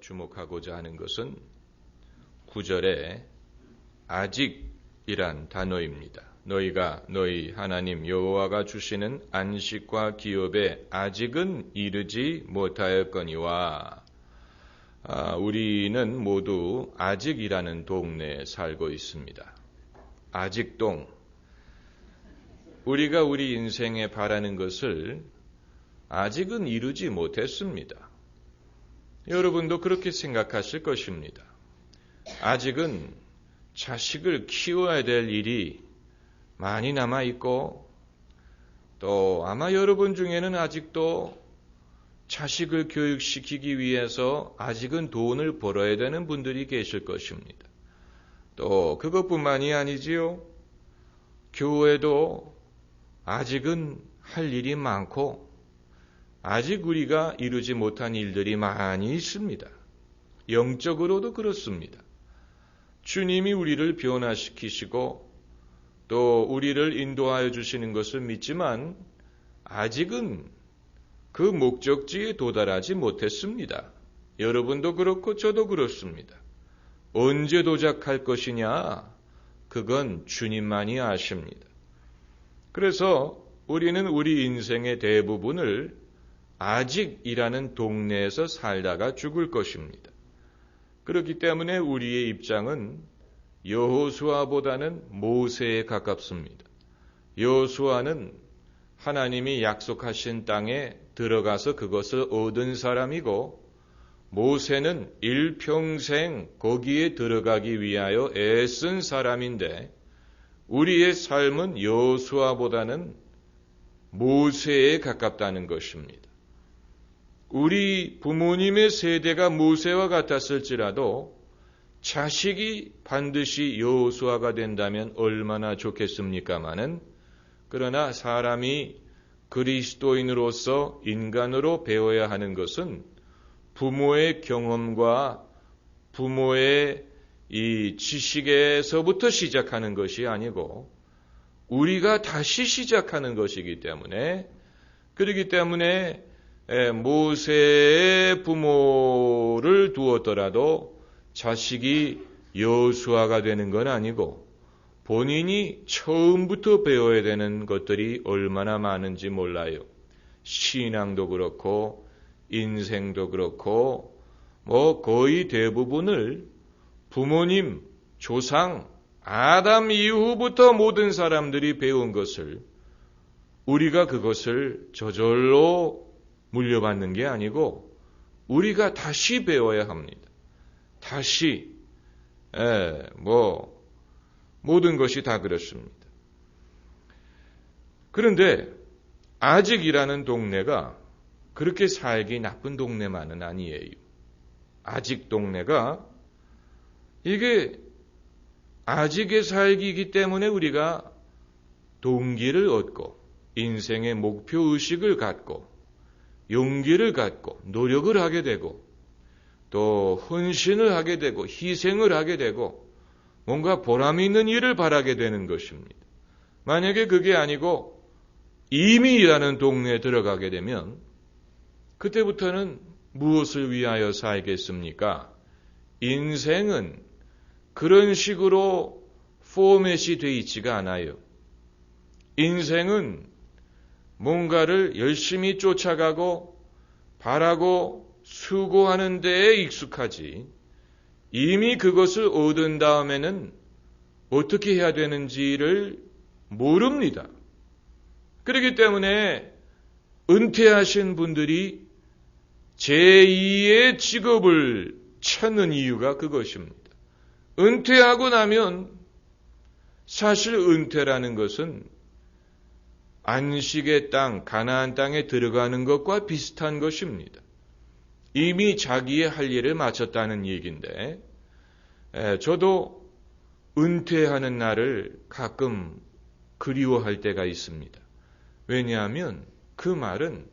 주목하고자 하는 것은 9절에 아직이란 단어입니다. 너희가 너희 하나님 여호와가 주시는 안식과 기업에 아직은 이르지 못하였거니와. 우리는 모두 아직이라는 동네에 살고 있습니다. 아직동. 우리가 우리 인생에 바라는 것을 아직은 이루지 못했습니다. 여러분도 그렇게 생각하실 것입니다. 아직은 자식을 키워야 될 일이 많이 남아있고, 또 아마 여러분 중에는 아직도 자식을 교육시키기 위해서 아직은 돈을 벌어야 되는 분들이 계실 것입니다. 또 그것뿐만이 아니지요. 교회도 아직은 할 일이 많고 아직 우리가 이루지 못한 일들이 많이 있습니다. 영적으로도 그렇습니다. 주님이 우리를 변화시키시고 또 우리를 인도하여 주시는 것을 믿지만 아직은 그 목적지에 도달하지 못했습니다. 여러분도 그렇고 저도 그렇습니다. 언제 도착할 것이냐? 그건 주님만이 아십니다. 그래서 우리는 우리 인생의 대부분을 아직이라는 동네에서 살다가 죽을 것입니다. 그렇기 때문에 우리의 입장은 여호수아보다는 모세에 가깝습니다. 여호수아는 하나님이 약속하신 땅에 들어가서 그것을 얻은 사람이고, 모세는 일평생 거기에 들어가기 위하여 애쓴 사람인데, 우리의 삶은 여호수아보다는 모세에 가깝다는 것입니다. 우리 부모님의 세대가 모세와 같았을지라도 자식이 반드시 여호수아가 된다면 얼마나 좋겠습니까마는, 그러나 사람이 그리스도인으로서 인간으로 배워야 하는 것은 부모의 경험과 부모의 이 지식에서부터 시작하는 것이 아니고 우리가 다시 시작하는 것이기 때문에, 그렇기 때문에 모세의 부모를 두었더라도 자식이 여호수아가 되는 건 아니고 본인이 처음부터 배워야 되는 것들이 얼마나 많은지 몰라요. 신앙도 그렇고 인생도 그렇고 거의 대부분을 부모님, 조상, 아담 이후부터 모든 사람들이 배운 것을 우리가 그것을 저절로 물려받는 게 아니고 우리가 다시 배워야 합니다. 다시 모든 것이 다 그렇습니다. 그런데 아직이라는 동네가 그렇게 살기 나쁜 동네만은 아니에요. 아직 동네가 이게 아직의 살기이기 때문에 우리가 동기를 얻고 인생의 목표의식을 갖고 용기를 갖고 노력을 하게 되고 또 헌신을 하게 되고 희생을 하게 되고 뭔가 보람 있는 일을 바라게 되는 것입니다. 만약에 그게 아니고 이미 일하는 동네에 들어가게 되면 그때부터는 무엇을 위하여 살겠습니까? 인생은 그런 식으로 포맷이 되어 있지가 않아요. 인생은 뭔가를 열심히 쫓아가고 바라고 수고하는 데에 익숙하지 이미 그것을 얻은 다음에는 어떻게 해야 되는지를 모릅니다. 그렇기 때문에 은퇴하신 분들이 제2의 직업을 찾는 이유가 그것입니다. 은퇴하고 나면 사실 은퇴라는 것은 안식의 땅, 가나안 땅에 들어가는 것과 비슷한 것입니다. 이미 자기의 할 일을 마쳤다는 얘기인데 저도 은퇴하는 날을 가끔 그리워할 때가 있습니다. 왜냐하면 그 말은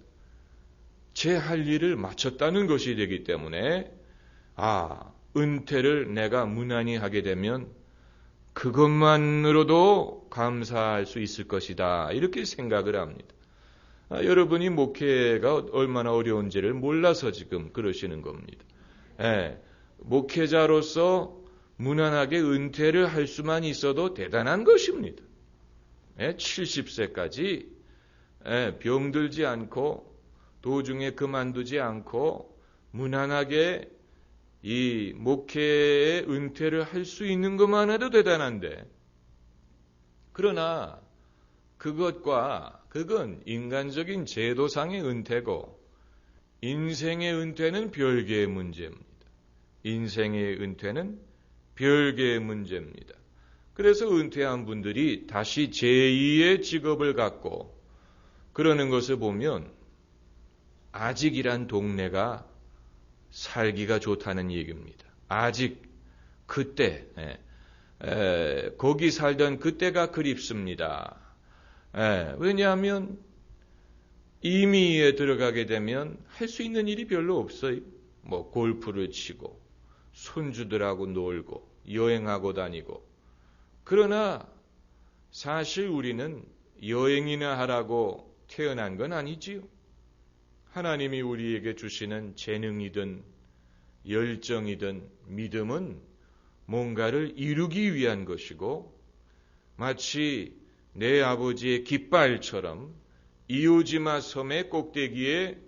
제 할 일을 마쳤다는 것이 되기 때문에 은퇴를 내가 무난히 하게 되면 그것만으로도 감사할 수 있을 것이다. 이렇게 생각을 합니다. 여러분이 목회가 얼마나 어려운지를 몰라서 지금 그러시는 겁니다. 목회자로서 무난하게 은퇴를 할 수만 있어도 대단한 것입니다. 70세까지 병들지 않고 도중에 그만두지 않고 무난하게 이 목회의 은퇴를 할 수 있는 것만 해도 대단한데, 그러나 그건 인간적인 제도상의 은퇴고 인생의 은퇴는 별개의 문제입니다. 인생의 은퇴는 별개의 문제입니다. 그래서 은퇴한 분들이 다시 제2의 직업을 갖고 그러는 것을 보면 아직이란 동네가 살기가 좋다는 얘기입니다. 아직 그때 거기 살던 그때가 그립습니다. 왜냐하면 임의에 들어가게 되면 할 수 있는 일이 별로 없어요. 뭐 골프를 치고 손주들하고 놀고 여행하고 다니고. 그러나 사실 우리는 여행이나 하라고 태어난 건 아니지요. 하나님이 우리에게 주시는 재능이든 열정이든 믿음은 뭔가를 이루기 위한 것이고, 마치 내 아버지의 깃발처럼 이오지마 섬의 꼭대기에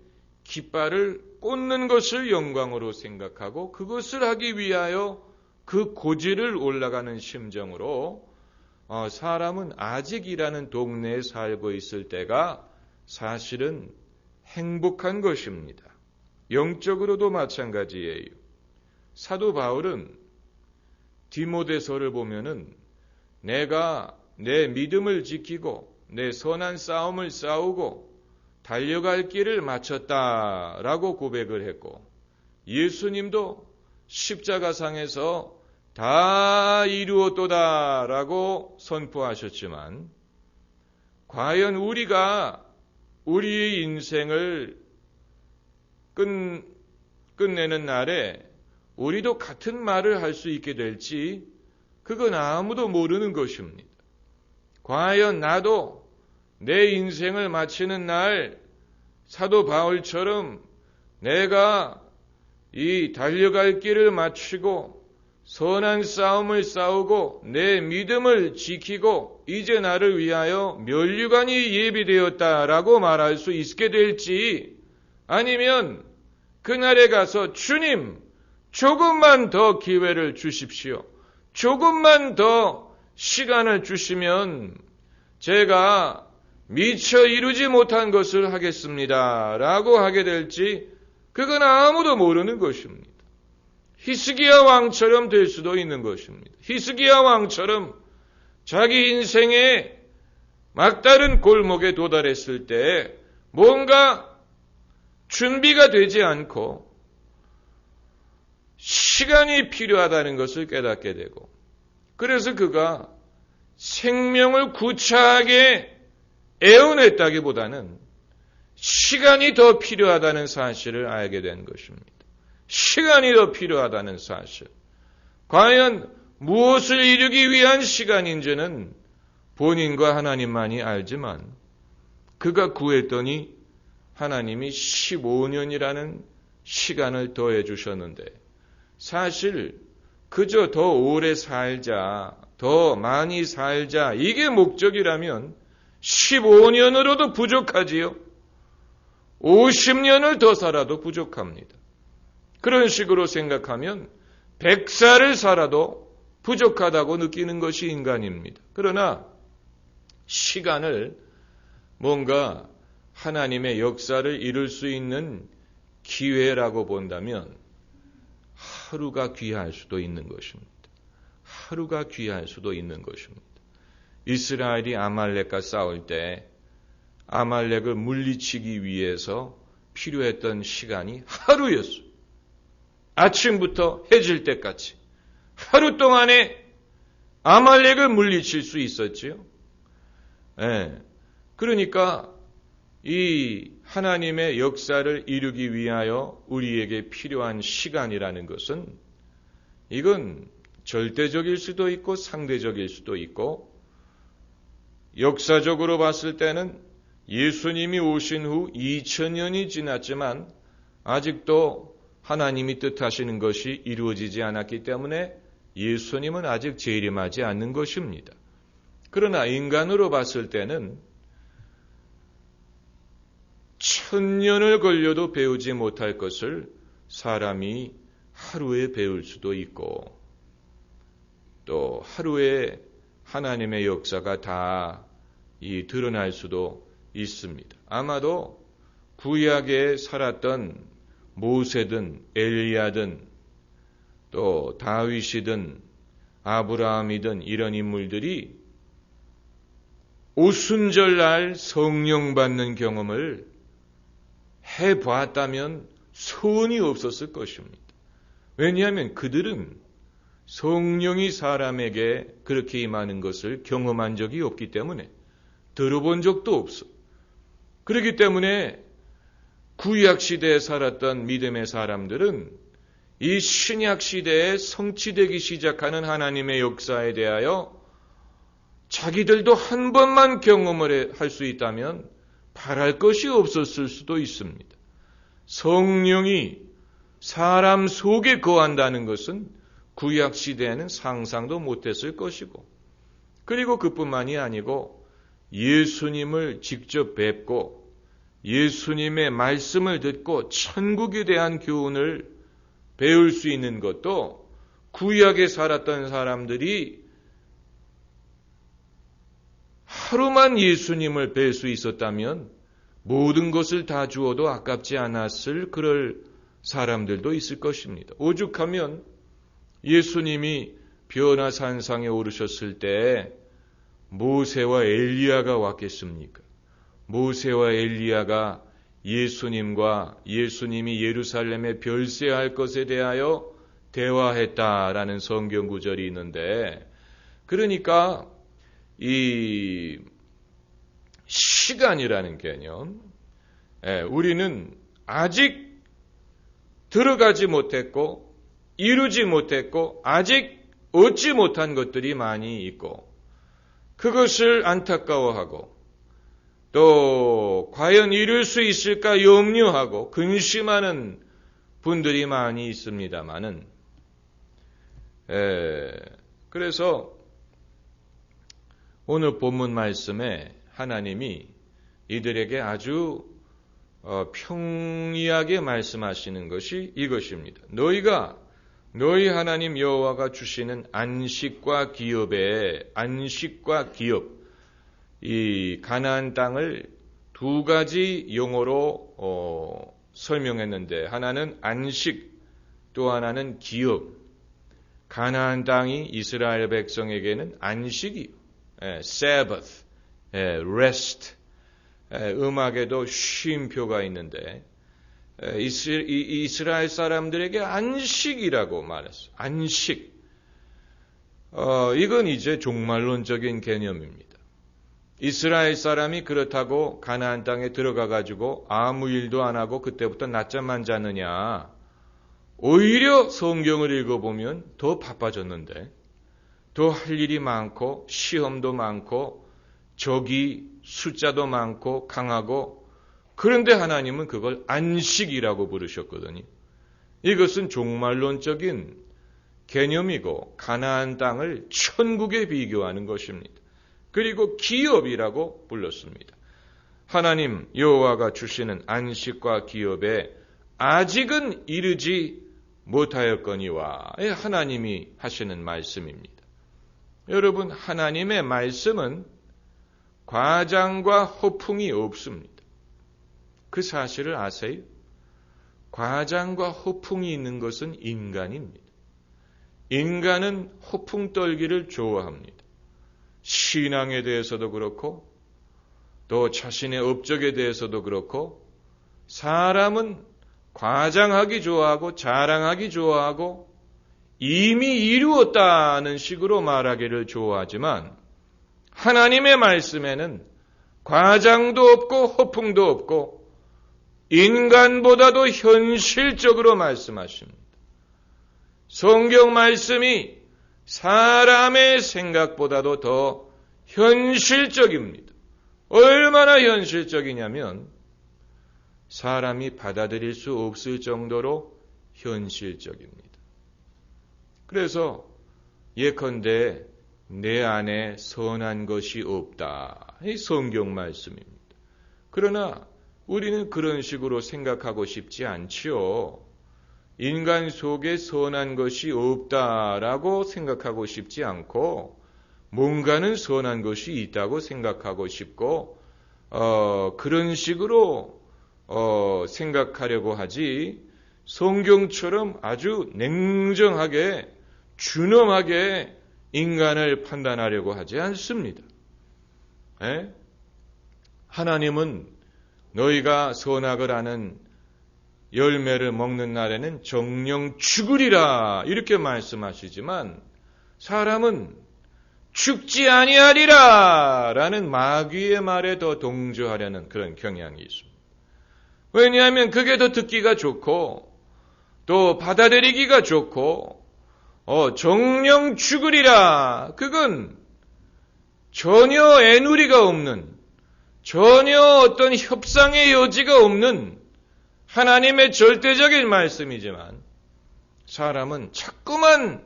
깃발을 꽂는 것을 영광으로 생각하고 그것을 하기 위하여 그 고지를 올라가는 심정으로 사람은 아직이라는 동네에 살고 있을 때가 사실은 행복한 것입니다. 영적으로도 마찬가지예요. 사도 바울은 디모데서를 보면은 내가 내 믿음을 지키고 내 선한 싸움을 싸우고 달려갈 길을 마쳤다라고 고백을 했고, 예수님도 십자가상에서 다 이루었도다라고 선포하셨지만, 과연 우리가 우리의 인생을 끝내는 날에 우리도 같은 말을 할 수 있게 될지 그건 아무도 모르는 것입니다. 과연 나도 내 인생을 마치는 날 사도 바울처럼 내가 이 달려갈 길을 마치고 선한 싸움을 싸우고 내 믿음을 지키고 이제 나를 위하여 면류관이 예비되었다라고 말할 수 있게 될지, 아니면 그날에 가서 주님 조금만 더 기회를 주십시오, 조금만 더 시간을 주시면 제가 미처 이루지 못한 것을 하겠습니다 라고 하게 될지 그건 아무도 모르는 것입니다. 히스기야 왕처럼 될 수도 있는 것입니다. 히스기야 왕처럼 자기 인생의 막다른 골목에 도달했을 때 뭔가 준비가 되지 않고 시간이 필요하다는 것을 깨닫게 되고, 그래서 그가 생명을 구차하게 애원했다기보다는 시간이 더 필요하다는 사실을 알게 된 것입니다. 시간이 더 필요하다는 사실. 과연 무엇을 이루기 위한 시간인지는 본인과 하나님만이 알지만, 그가 구했더니 하나님이 15년이라는 시간을 더해 주셨는데, 사실 그저 더 오래 살자, 더 많이 살자, 이게 목적이라면 15년으로도 부족하지요. 50년을 더 살아도 부족합니다. 그런 식으로 생각하면 100살을 살아도 부족하다고 느끼는 것이 인간입니다. 그러나 시간을 뭔가 하나님의 역사를 이룰 수 있는 기회라고 본다면 하루가 귀할 수도 있는 것입니다. 하루가 귀할 수도 있는 것입니다. 이스라엘이 아말렉과 싸울 때 아말렉을 물리치기 위해서 필요했던 시간이 하루였어요. 아침부터 해질 때까지 하루 동안에 아말렉을 물리칠 수 있었지요. 그러니까 이 하나님의 역사를 이루기 위하여 우리에게 필요한 시간이라는 것은 이건 절대적일 수도 있고 상대적일 수도 있고, 역사적으로 봤을 때는 예수님이 오신 후 2000년이 지났지만 아직도 하나님이 뜻하시는 것이 이루어지지 않았기 때문에 예수님은 아직 재림하지 않는 것입니다. 그러나 인간으로 봤을 때는 1000년을 걸려도 배우지 못할 것을 사람이 하루에 배울 수도 있고 또 하루에 하나님의 역사가 다 드러날 수도 있습니다. 아마도 구약에 살았던 모세든 엘리야든 또 다윗이든 아브라함이든 이런 인물들이 오순절날 성령 받는 경험을 해봤다면 소원이 없었을 것입니다. 왜냐하면 그들은 성령이 사람에게 그렇게 임하는 것을 경험한 적이 없기 때문에 들어본 적도 없어. 그렇기 때문에 구약 시대에 살았던 믿음의 사람들은 이 신약 시대에 성취되기 시작하는 하나님의 역사에 대하여 자기들도 한 번만 경험을 할 수 있다면 바랄 것이 없었을 수도 있습니다. 성령이 사람 속에 거한다는 것은 구약 시대에는 상상도 못했을 것이고, 그리고 그뿐만이 아니고 예수님을 직접 뵙고 예수님의 말씀을 듣고 천국에 대한 교훈을 배울 수 있는 것도 구약에 살았던 사람들이 하루만 예수님을 뵐 수 있었다면 모든 것을 다 주어도 아깝지 않았을 그럴 사람들도 있을 것입니다. 오죽하면 예수님이 변화산상에 오르셨을 때 모세와 엘리야가 왔겠습니까? 모세와 엘리야가 예수님과 예수님이 예루살렘에 별세할 것에 대하여 대화했다라는 성경 구절이 있는데, 그러니까 이 시간이라는 개념, 우리는 아직 들어가지 못했고 이루지 못했고 아직 얻지 못한 것들이 많이 있고, 그것을 안타까워하고 또 과연 이룰 수 있을까 염려하고 근심하는 분들이 많이 있습니다마는, 그래서 오늘 본문 말씀에 하나님이 이들에게 아주 평이하게 말씀하시는 것이 이것입니다. 너희가 너희 하나님 여호와가 주시는 안식과 기업에, 안식과 기업, 이 가나안 땅을 두 가지 용어로 설명했는데, 하나는 안식, 또 하나는 기업. 가나안 땅이 이스라엘 백성에게는 안식이요, Sabbath, rest. 음악에도 쉼표가 있는데 이스라엘 사람들에게 안식이라고 말했어요. 안식. 이건 이제 종말론적인 개념입니다. 이스라엘 사람이 그렇다고 가나안 땅에 들어가 가지고 아무 일도 안 하고 그때부터 낮잠만 자느냐? 오히려 성경을 읽어보면 더 바빠졌는데, 더 할 일이 많고 시험도 많고 적이 숫자도 많고 강하고, 그런데 하나님은 그걸 안식이라고 부르셨거든요. 이것은 종말론적인 개념이고 가나안 땅을 천국에 비교하는 것입니다. 그리고 기업이라고 불렀습니다. 하나님 여호와가 주시는 안식과 기업에 아직은 이르지 못하였거니와, 하나님이 하시는 말씀입니다. 여러분, 하나님의 말씀은 과장과 허풍이 없습니다. 그 사실을 아세요? 과장과 허풍이 있는 것은 인간입니다. 인간은 허풍 떨기를 좋아합니다. 신앙에 대해서도 그렇고 또 자신의 업적에 대해서도 그렇고, 사람은 과장하기 좋아하고 자랑하기 좋아하고 이미 이루었다는 식으로 말하기를 좋아하지만, 하나님의 말씀에는 과장도 없고 허풍도 없고 인간보다도 현실적으로 말씀하십니다. 성경 말씀이 사람의 생각보다도 더 현실적입니다. 얼마나 현실적이냐면 사람이 받아들일 수 없을 정도로 현실적입니다. 그래서 예컨대 내 안에 선한 것이 없다. 이 성경 말씀입니다. 그러나 우리는 그런 식으로 생각하고 싶지 않지요. 인간 속에 선한 것이 없다라고 생각하고 싶지 않고 뭔가는 선한 것이 있다고 생각하고 싶고 그런 식으로 생각하려고 하지 성경처럼 아주 냉정하게 준엄하게 인간을 판단하려고 하지 않습니다. 하나님은 너희가 선악을 아는 열매를 먹는 날에는 정령 죽으리라 이렇게 말씀하시지만 사람은 죽지 아니하리라 라는 마귀의 말에 더 동조하려는 그런 경향이 있습니다. 왜냐하면 그게 더 듣기가 좋고 또 받아들이기가 좋고 정령 죽으리라 그건 전혀 애누리가 없는 전혀 어떤 협상의 여지가 없는 하나님의 절대적인 말씀이지만 사람은 자꾸만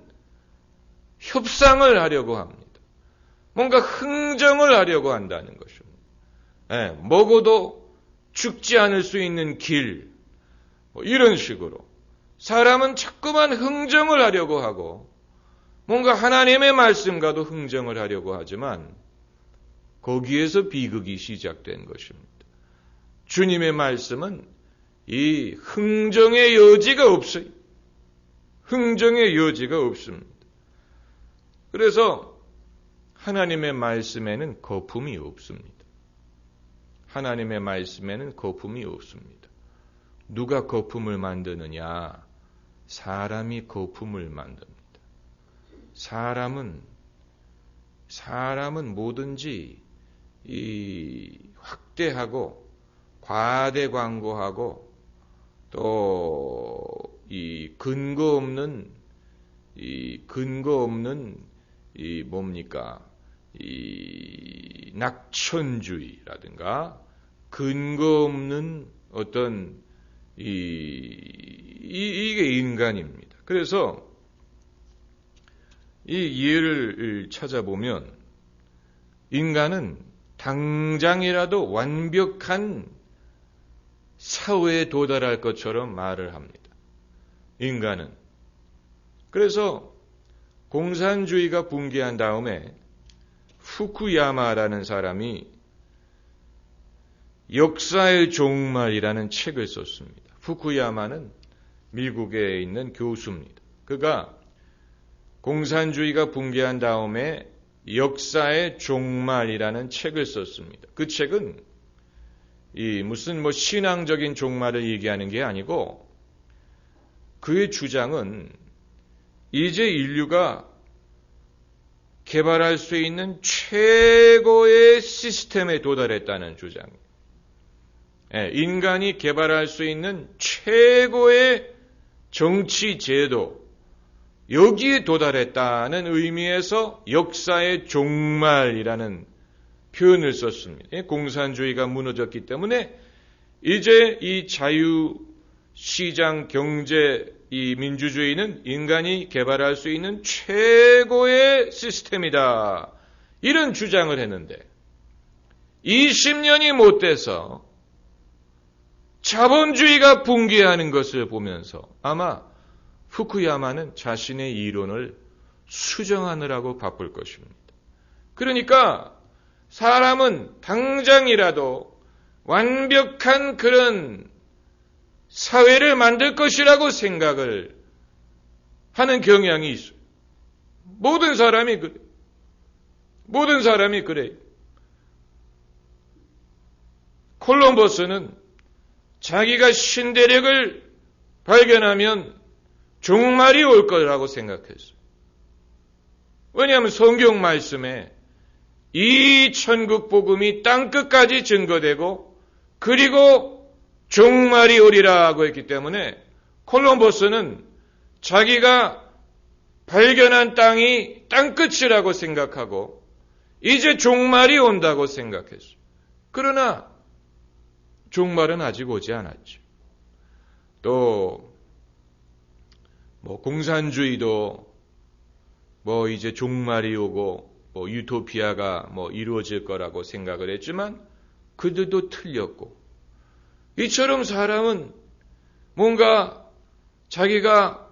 협상을 하려고 합니다. 뭔가 흥정을 하려고 한다는 것입니다. 먹어도 죽지 않을 수 있는 길 이런 식으로 사람은 자꾸만 흥정을 하려고 하고 뭔가 하나님의 말씀과도 흥정을 하려고 하지만 거기에서 비극이 시작된 것입니다. 주님의 말씀은 이 흥정의 여지가 없어요. 흥정의 여지가 없습니다. 그래서 하나님의 말씀에는 거품이 없습니다. 하나님의 말씀에는 거품이 없습니다. 누가 거품을 만드느냐? 사람이 거품을 만듭니다. 사람은 뭐든지 이 확대하고 과대 광고하고 또 이 근거 없는 이 낙천주의라든가 근거 없는 어떤 이게 인간입니다. 그래서 이 예를 찾아보면 인간은 당장이라도 완벽한 사회에 도달할 것처럼 말을 합니다. 인간은. 그래서 공산주의가 붕괴한 다음에 후쿠야마라는 사람이 역사의 종말이라는 책을 썼습니다. 후쿠야마는 미국에 있는 교수입니다. 그가 공산주의가 붕괴한 다음에 역사의 종말이라는 책을 썼습니다. 그 책은 무슨 신앙적인 종말을 얘기하는 게 아니고 그의 주장은 이제 인류가 개발할 수 있는 최고의 시스템에 도달했다는 주장입니다. 인간이 개발할 수 있는 최고의 정치 제도, 여기에 도달했다는 의미에서 역사의 종말이라는 표현을 썼습니다. 공산주의가 무너졌기 때문에 이제 이 자유시장 경제, 이 민주주의는 인간이 개발할 수 있는 최고의 시스템이다. 이런 주장을 했는데 20년이 못 돼서 자본주의가 붕괴하는 것을 보면서 아마 후쿠야마는 자신의 이론을 수정하느라고 바쁠 것입니다. 그러니까 사람은 당장이라도 완벽한 그런 사회를 만들 것이라고 생각을 하는 경향이 있어요. 모든 사람이 그래. 모든 사람이 그래. 콜럼버스는 자기가 신대륙을 발견하면 종말이 올 거라고 생각했어요. 왜냐하면 성경 말씀에 이 천국 복음이 땅끝까지 증거되고 그리고 종말이 오리라고 했기 때문에 콜럼버스는 자기가 발견한 땅이 땅끝이라고 생각하고 이제 종말이 온다고 생각했어요. 그러나 종말은 아직 오지 않았죠. 또 공산주의도 이제 종말이 오고 유토피아가 이루어질 거라고 생각을 했지만 그들도 틀렸고, 이처럼 사람은 뭔가 자기가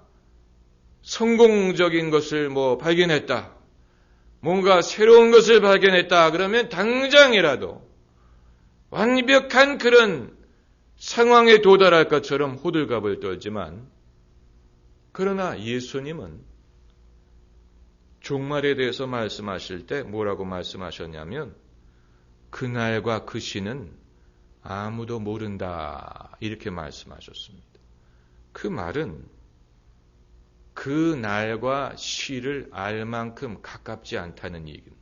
성공적인 것을 발견했다, 뭔가 새로운 것을 발견했다 그러면 당장이라도 완벽한 그런 상황에 도달할 것처럼 호들갑을 떨지만, 그러나 예수님은 종말에 대해서 말씀하실 때 뭐라고 말씀하셨냐면, 그날과 그 시는 아무도 모른다 이렇게 말씀하셨습니다. 그 말은 그 날과 시를 알 만큼 가깝지 않다는 얘기입니다.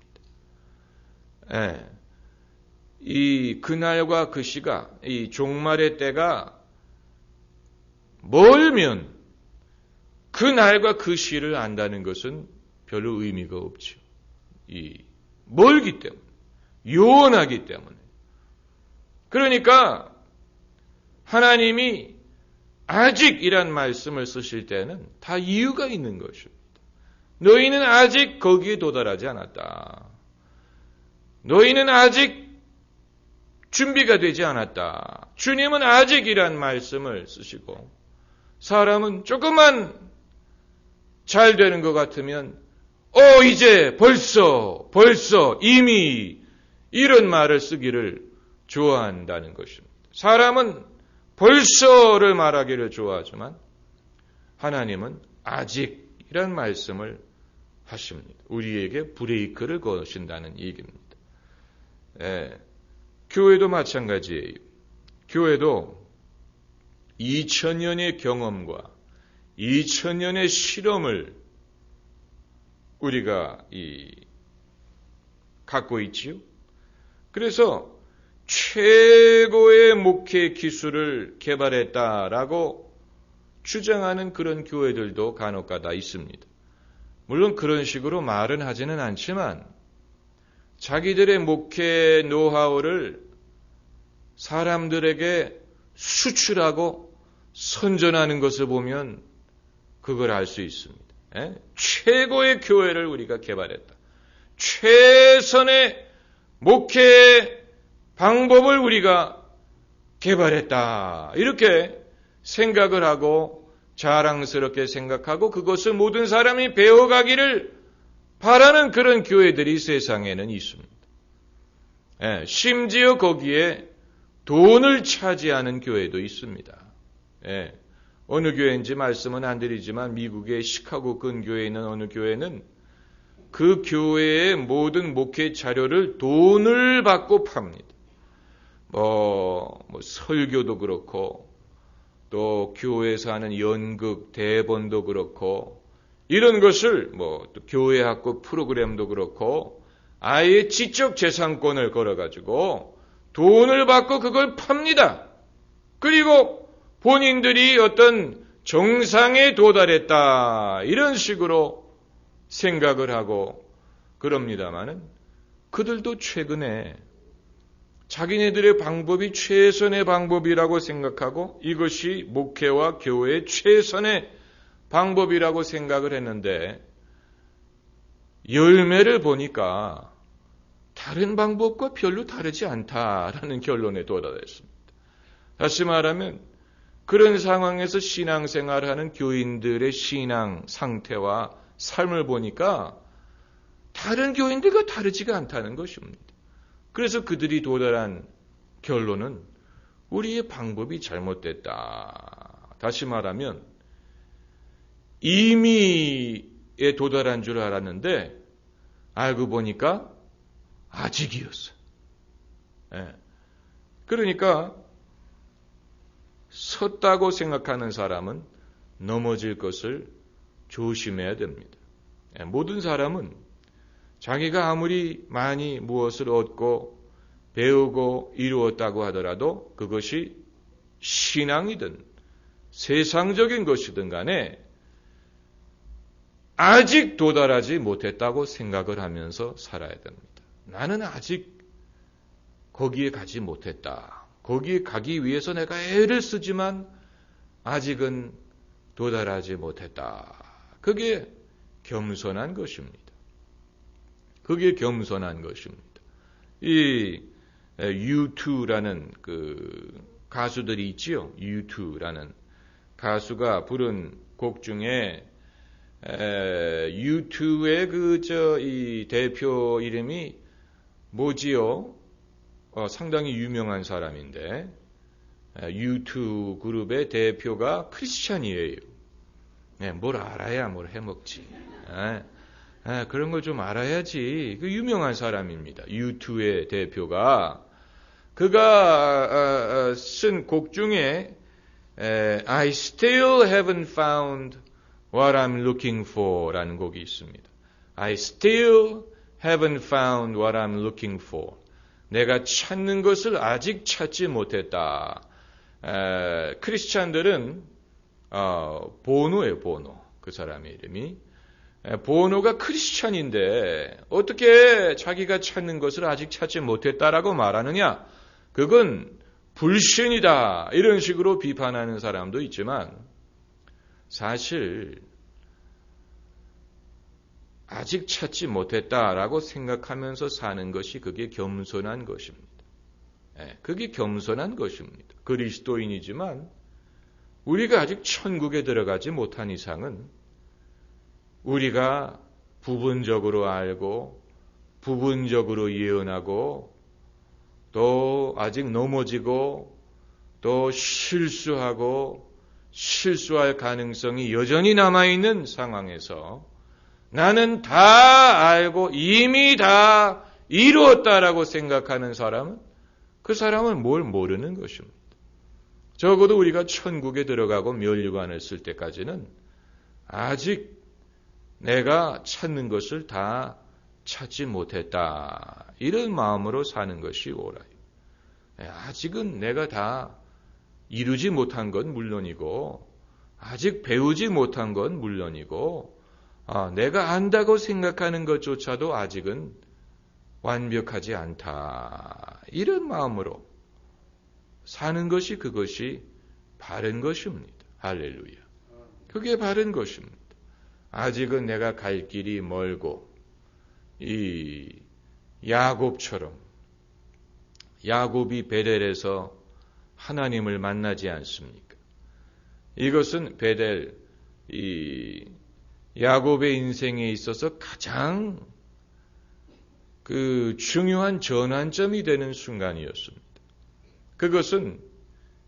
이 그날과 그 시가, 이 종말의 때가 멀면 그 날과 그 시를 안다는 것은 별로 의미가 없죠. 멀기 때문에, 요원하기 때문에. 그러니까 하나님이 아직이란 말씀을 쓰실 때는 다 이유가 있는 것입니다. 너희는 아직 거기에 도달하지 않았다. 너희는 아직 준비가 되지 않았다. 주님은 아직이란 말씀을 쓰시고, 사람은 조금만 잘 되는 것 같으면 이제 벌써 이미 이런 말을 쓰기를 좋아한다는 것입니다. 사람은 벌써를 말하기를 좋아하지만 하나님은 아직이란 말씀을 하십니다. 우리에게 브레이크를 거신다는 얘기입니다. 교회도 마찬가지예요. 교회도 2000년의 경험과 2000년의 실험을 우리가 갖고 있지요. 그래서 최고의 목회 기술을 개발했다라고 주장하는 그런 교회들도 간혹가다 있습니다. 물론 그런 식으로 말은 하지는 않지만 자기들의 목회 노하우를 사람들에게 수출하고 선전하는 것을 보면 그걸 알 수 있습니다. 최고의 교회를 우리가 개발했다. 최선의 목회 방법을 우리가 개발했다. 이렇게 생각을 하고 자랑스럽게 생각하고 그것을 모든 사람이 배워가기를 바라는 그런 교회들이 세상에는 있습니다. 심지어 거기에 돈을 차지하는 교회도 있습니다. 어느 교회인지 말씀은 안 드리지만 미국의 시카고 근교에 있는 어느 교회는 그 교회의 모든 목회 자료를 돈을 받고 팝니다. 설교도 그렇고 또 교회에서 하는 연극, 대본도 그렇고 이런 것을 또 교회 학교 프로그램도 그렇고 아예 지적 재산권을 걸어가지고 돈을 받고 그걸 팝니다. 그리고 본인들이 어떤 정상에 도달했다 이런 식으로 생각을 하고 그럽니다마는 그들도 최근에 자기네들의 방법이 최선의 방법이라고 생각하고 이것이 목회와 교회의 최선의 방법이라고 생각을 했는데 열매를 보니까 다른 방법과 별로 다르지 않다라는 결론에 도달했습니다. 다시 말하면 그런 상황에서 신앙생활하는 교인들의 신앙 상태와 삶을 보니까 다른 교인들과 다르지가 않다는 것입니다. 그래서 그들이 도달한 결론은 우리의 방법이 잘못됐다. 다시 말하면 이미에 도달한 줄 알았는데 알고 보니까 아직이었어요. 그러니까 섰다고 생각하는 사람은 넘어질 것을 조심해야 됩니다. 모든 사람은 자기가 아무리 많이 무엇을 얻고 배우고 이루었다고 하더라도 그것이 신앙이든 세상적인 것이든 간에 아직 도달하지 못했다고 생각을 하면서 살아야 됩니다. 나는 아직 거기에 가지 못했다. 거기에 가기 위해서 내가 애를 쓰지만 아직은 도달하지 못했다. 그게 겸손한 것입니다. 그게 겸손한 것입니다. 이 U2라는 그 가수들이 있지요. U2라는 가수가 부른 곡 중에 U2의 이 대표 이름이 뭐지요? 상당히 유명한 사람인데 U2 그룹의 대표가 크리스찬이에요. 네, 뭘 알아야 뭘 해먹지. 그런 걸 좀 알아야지. 그 유명한 사람입니다. U2의 대표가 그가 쓴 곡 중에 I still haven't found what I'm looking for 라는 곡이 있습니다. I still haven't found what I'm looking for. 내가 찾는 것을 아직 찾지 못했다. 크리스찬들은 보노예요, 보노. 그 사람의 이름이. 보노가 크리스찬인데 어떻게 자기가 찾는 것을 아직 찾지 못했다라고 말하느냐? 그건 불신이다. 이런 식으로 비판하는 사람도 있지만 사실 아직 찾지 못했다라고 생각하면서 사는 것이 그게 겸손한 것입니다. 그게 겸손한 것입니다. 그리스도인이지만 우리가 아직 천국에 들어가지 못한 이상은 우리가 부분적으로 알고 부분적으로 예언하고 또 아직 넘어지고 또 실수하고 실수할 가능성이 여전히 남아있는 상황에서 나는 다 알고 이미 다 이루었다라고 생각하는 사람은 그 사람은 뭘 모르는 것입니다. 적어도 우리가 천국에 들어가고 면류관을 쓸 때까지는 아직 내가 찾는 것을 다 찾지 못했다. 이런 마음으로 사는 것이 옳아요. 아직은 내가 다 이루지 못한 건 물론이고 아직 배우지 못한 건 물론이고 내가 안다고 생각하는 것조차도 아직은 완벽하지 않다. 이런 마음으로 사는 것이 그것이 바른 것입니다. 할렐루야. 그게 바른 것입니다. 아직은 내가 갈 길이 멀고 이 야곱처럼 야곱이 베델에서 하나님을 만나지 않습니까? 이것은 베델 이 야곱의 인생에 있어서 가장 그 중요한 전환점이 되는 순간이었습니다. 그것은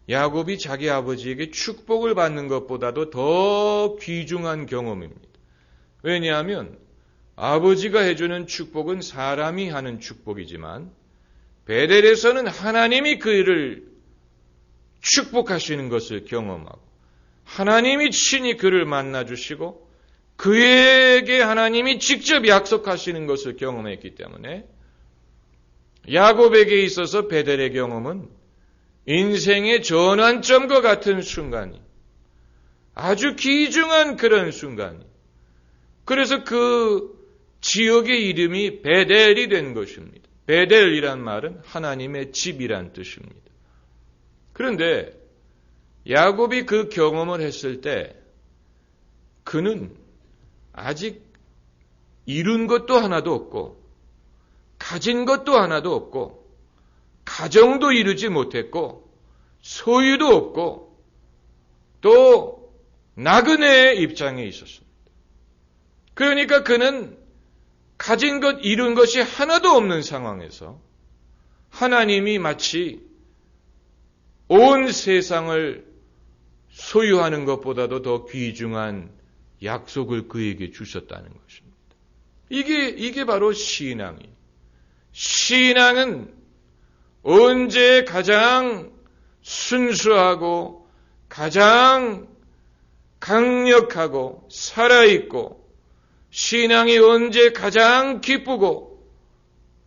야곱이 자기 아버지에게 축복을 받는 것보다도 더 귀중한 경험입니다. 왜냐하면 아버지가 해주는 축복은 사람이 하는 축복이지만 베델에서는 하나님이 그를 축복하시는 것을 경험하고 하나님이 친히 그를 만나주시고 그에게 하나님이 직접 약속하시는 것을 경험했기 때문에 야곱에게 있어서 베델의 경험은 인생의 전환점과 같은 순간이 아주 귀중한 그런 순간이 그래서 그 지역의 이름이 베델이 된 것입니다. 베델이란 말은 하나님의 집이란 뜻입니다. 그런데 야곱이 그 경험을 했을 때 그는 아직 이룬 것도 하나도 없고 가진 것도 하나도 없고 가정도 이루지 못했고 소유도 없고 또 나그네의 입장에 있었습니다. 그러니까 그는 가진 것 이룬 것이 하나도 없는 상황에서 하나님이 마치 온 세상을 소유하는 것보다도 더 귀중한 약속을 그에게 주셨다는 것입니다. 이게 바로 신앙이에요. 신앙은 언제 가장 순수하고 가장 강력하고 살아있고 신앙이 언제 가장 기쁘고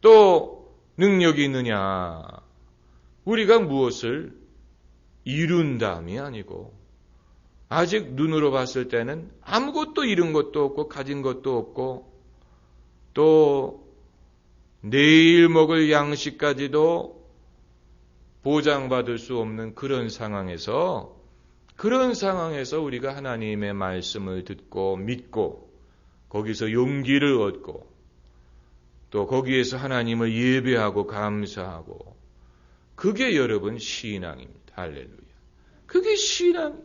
또 능력이 있느냐. 우리가 무엇을 이룬다음이 아니고 아직 눈으로 봤을 때는 아무것도 이룬 것도 없고 가진 것도 없고 또 내일 먹을 양식까지도 보장받을 수 없는 그런 상황에서 그런 상황에서 우리가 하나님의 말씀을 듣고 믿고 거기서 용기를 얻고 또 거기에서 하나님을 예배하고 감사하고 그게 여러분 신앙입니다. 할렐루야. 그게 신앙.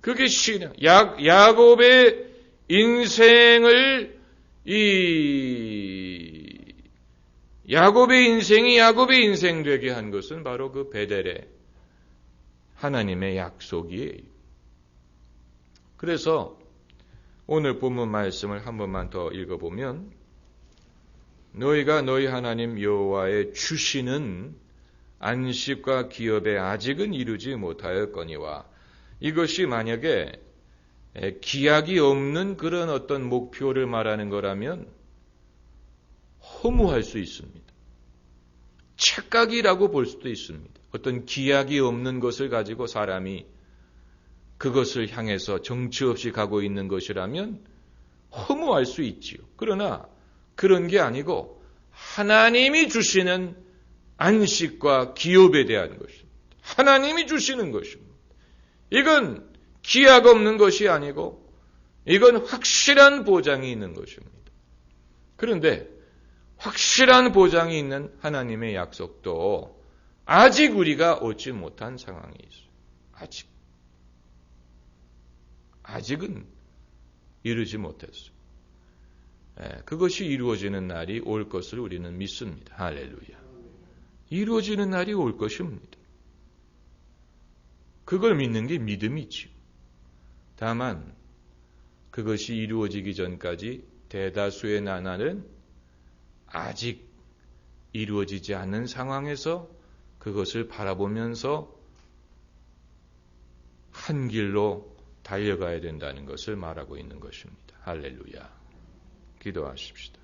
그게 신앙. 야곱의 인생을 야곱의 인생이 야곱의 인생 되게 한 것은 바로 그 베델의 하나님의 약속이에요. 그래서 오늘 본문 말씀을 한 번만 더 읽어보면 너희가 너희 하나님 여호와의 주시는 안식과 기업에 아직은 이루지 못하였거니와 이것이 만약에 기약이 없는 그런 어떤 목표를 말하는 거라면 허무할 수 있습니다. 착각이라고 볼 수도 있습니다. 어떤 기약이 없는 것을 가지고 사람이 그것을 향해서 정치 없이 가고 있는 것이라면 허무할 수 있지요. 그러나 그런 게 아니고 하나님이 주시는 안식과 기업에 대한 것입니다. 하나님이 주시는 것입니다. 이건 기약 없는 것이 아니고 이건 확실한 보장이 있는 것입니다. 그런데 확실한 보장이 있는 하나님의 약속도 아직 우리가 얻지 못한 상황이 있어요. 아직은 이루지 못했어요. 그것이 이루어지는 날이 올 것을 우리는 믿습니다. 할렐루야. 이루어지는 날이 올 것입니다. 그걸 믿는 게 믿음이지요. 다만 그것이 이루어지기 전까지 대다수의 나날은 아직 이루어지지 않는 상황에서 그것을 바라보면서 한 길로 달려가야 된다는 것을 말하고 있는 것입니다. 할렐루야. 기도하십시다.